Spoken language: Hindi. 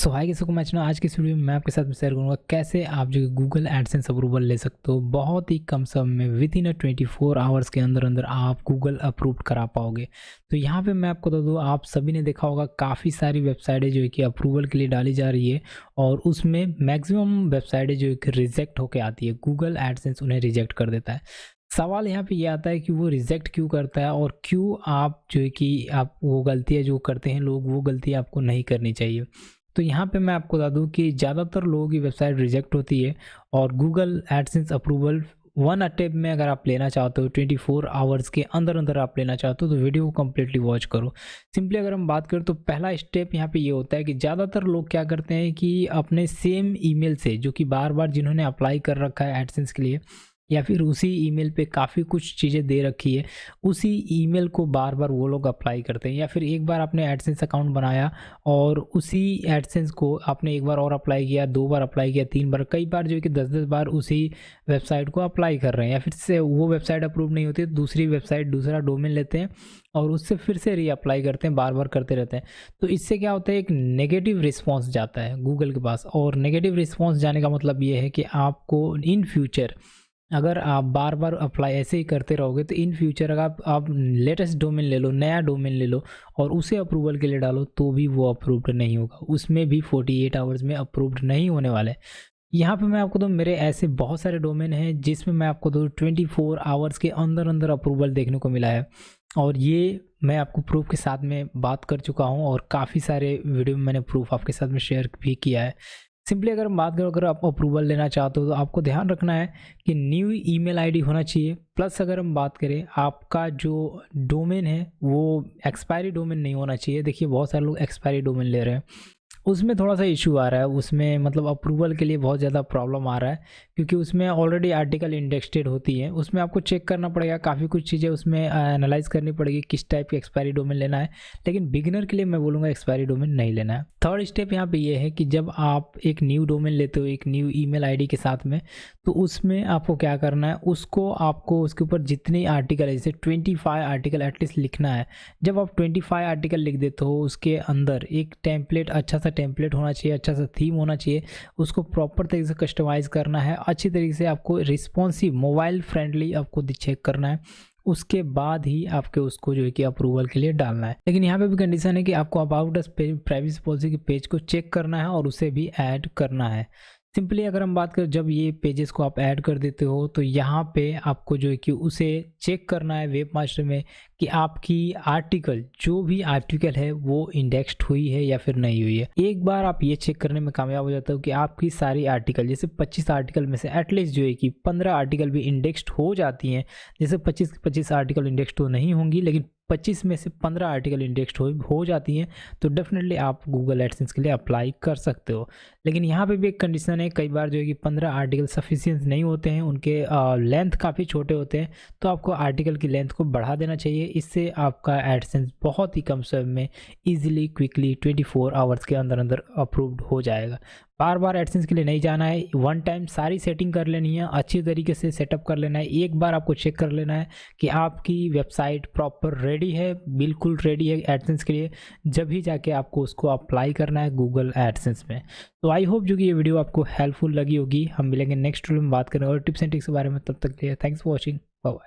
सो हाय किसी को मैच ना आज की इस वीडियो में मैं आपके साथ शेयर करूंगा कैसे आप जो गूगल एडसेंस अप्रूवल ले सकते हो बहुत ही कम समय में विद इन 24 आवर्स के अंदर अंदर आप गूगल अप्रूव्ड करा पाओगे। तो यहाँ पे मैं आपको बता दूँ, आप सभी ने देखा होगा काफ़ी सारी वेबसाइटें जो है कि अप्रूवल के लिए डाली जा रही है और उसमें मैक्सिमम वेबसाइटें जो है कि रिजेक्ट होकर आती है। गूगल एडसेंस उन्हें रिजेक्ट कर देता है। सवाल यहाँ पे ये आता है कि वो रिजेक्ट क्यों करता है और क्यों आप जो है कि आप वो गलतियाँ जो करते हैं लोग, वो गलती आपको नहीं करनी चाहिए। तो यहाँ पे मैं आपको बता दूँ कि ज़्यादातर लोगों की वेबसाइट रिजेक्ट होती है और Google AdSense approval one attempt में अगर आप लेना चाहते हो 24 आवर्स के अंदर अंदर आप लेना चाहते हो तो वीडियो को कम्प्लीटली वॉच करो। सिंपली अगर हम बात करें तो पहला स्टेप यहाँ पे ये होता है कि ज़्यादातर लोग क्या करते हैं कि अपने सेम ईमेल से, जो कि बार बार जिन्होंने अप्लाई कर रखा है एडसेंस के लिए या फिर उसी ईमेल पे काफ़ी कुछ चीज़ें दे रखी है, उसी ईमेल को बार बार वो लोग अप्लाई करते हैं। या फिर एक बार आपने एडसेंस अकाउंट बनाया और उसी एडसेंस को आपने एक बार और अप्लाई किया, 2 बार अप्लाई किया, 3 बार, कई बार जो है कि 10-10 बार उसी वेबसाइट को अप्लाई कर रहे हैं। या फिर से वो वेबसाइट अप्रूव नहीं होती, दूसरी वेबसाइट दूसरा डोमेन लेते हैं और उससे फिर से रीअप्लाई करते हैं, बार बार करते रहते हैं। तो इससे क्या होता है, एक नेगेटिव रिस्पॉन्स जाता है गूगल के पास। और नेगेटिव रिस्पॉन्स जाने का मतलब ये है कि आपको इन फ्यूचर अगर आप बार बार अप्लाई ऐसे ही करते रहोगे तो इन फ्यूचर अगर आप लेटेस्ट डोमेन ले लो, नया डोमेन ले लो और उसे अप्रूवल के लिए डालो तो भी वो अप्रूव्ड नहीं होगा, उसमें भी 48 आवर्स में अप्रूव्ड नहीं होने वाले। यहाँ पे मैं आपको दूँ, मेरे ऐसे बहुत सारे डोमेन हैं जिसमें मैं आपको दूँ 24 आवर्स के अंदर अंदर अप्रूवल देखने को मिला है और ये मैं आपको प्रूफ के साथ में बात कर चुका हूँ और काफ़ी सारे वीडियो में मैंने प्रूफ आपके साथ में शेयर भी किया है। सिंपली अगर हम बात करें, अगर आप अप्रूवल लेना चाहते हो तो आपको ध्यान रखना है कि न्यू ईमेल आईडी होना चाहिए। प्लस अगर हम बात करें, आपका जो डोमेन है वो एक्सपायरी डोमेन नहीं होना चाहिए। देखिए बहुत सारे लोग एक्सपायरी डोमेन ले रहे हैं, उसमें थोड़ा सा इशू आ रहा है, उसमें मतलब अप्रूवल के लिए बहुत ज़्यादा प्रॉब्लम आ रहा है क्योंकि उसमें ऑलरेडी आर्टिकल इंडेक्सड होती है। उसमें आपको चेक करना पड़ेगा, काफ़ी कुछ चीज़ें उसमें एनालाइज करनी पड़ेगी किस टाइप की एक्सपायरी डोमेन लेना है। लेकिन बिगिनर के लिए मैं बोलूँगा एक्सपायरी डोमेन नहीं लेना है। थर्ड स्टेप यहाँ पे ये है कि जब आप एक न्यू डोमेन लेते हो एक न्यू ईमेल आईडी के साथ में, तो उसमें आपको क्या करना है, आपको उसके ऊपर जितने आर्टिकल है, जैसे 25 आर्टिकल एटलीस्ट लिखना है। जब आप 25 आर्टिकल लिख देते हो, उसके अंदर एक टेम्पलेट, अच्छा सा टेम्पलेट होना चाहिए, अच्छा सा थीम होना चाहिए, उसको प्रॉपर तरीके से कस्टमाइज़ करना है, अच्छी तरीके से आपको रिस्पॉन्सिव मोबाइल फ्रेंडली आपको चेक करना है। उसके बाद ही आपके उसको जो है कि अप्रूवल के लिए डालना है। लेकिन यहाँ पे भी कंडीशन है कि आपको अबाउट अस प्राइवेसी पॉलिसी के पेज को चेक करना है और उसे भी ऐड करना है। सिंपली अगर हम बात करें, जब ये पेजेस को आप ऐड कर देते हो तो यहाँ पे आपको जो है कि उसे चेक करना है वेब मास्टर में कि आपकी आर्टिकल, जो भी आर्टिकल है वो इंडेक्स्ड हुई है या फिर नहीं हुई है। एक बार आप ये चेक करने में कामयाब हो जाते हो कि आपकी सारी आर्टिकल, जैसे 25 आर्टिकल में से एटलीस्ट जो है कि 15 आर्टिकल भी इंडेक्स्ड हो जाती हैं। जैसे 25 आर्टिकल इंडेक्स्ड तो नहीं होंगी, लेकिन 25 में से 15 आर्टिकल इंडेक्स्ड हो जाती हैं तो डेफिनेटली आप गूगल एडसेंस के लिए अप्लाई कर सकते हो। लेकिन यहाँ पे भी एक कंडीशन है, कई बार जो है कि 15 आर्टिकल सफिशिएंट नहीं होते हैं, उनके लेंथ काफ़ी छोटे होते हैं, तो आपको आर्टिकल की लेंथ को बढ़ा देना चाहिए। इससे आपका एडसेंस बहुत ही कम समय में ईजिली क्विकली 24 आवर्स के अंदर अंदर अप्रूव्ड हो जाएगा। बार बार एडसेंस के लिए नहीं जाना है, वन टाइम सारी सेटिंग कर लेनी है, अच्छी तरीके से सेटअप कर लेना है। एक बार आपको चेक कर लेना है कि आपकी वेबसाइट प्रॉपर रेडी है, बिल्कुल रेडी है एडसेंस के लिए, जब ही जाके आपको उसको अप्लाई करना है गूगल एडसेंस में। तो आई होप जो कि ये वीडियो आपको हेल्पफुल लगी होगी। हम मिलेंगे नेक्स्ट वीडियो में, बात करेंगे और टिप्स एंड ट्रिक्स के बारे में। तब तक के लिए थैंक्स फॉर वॉचिंग।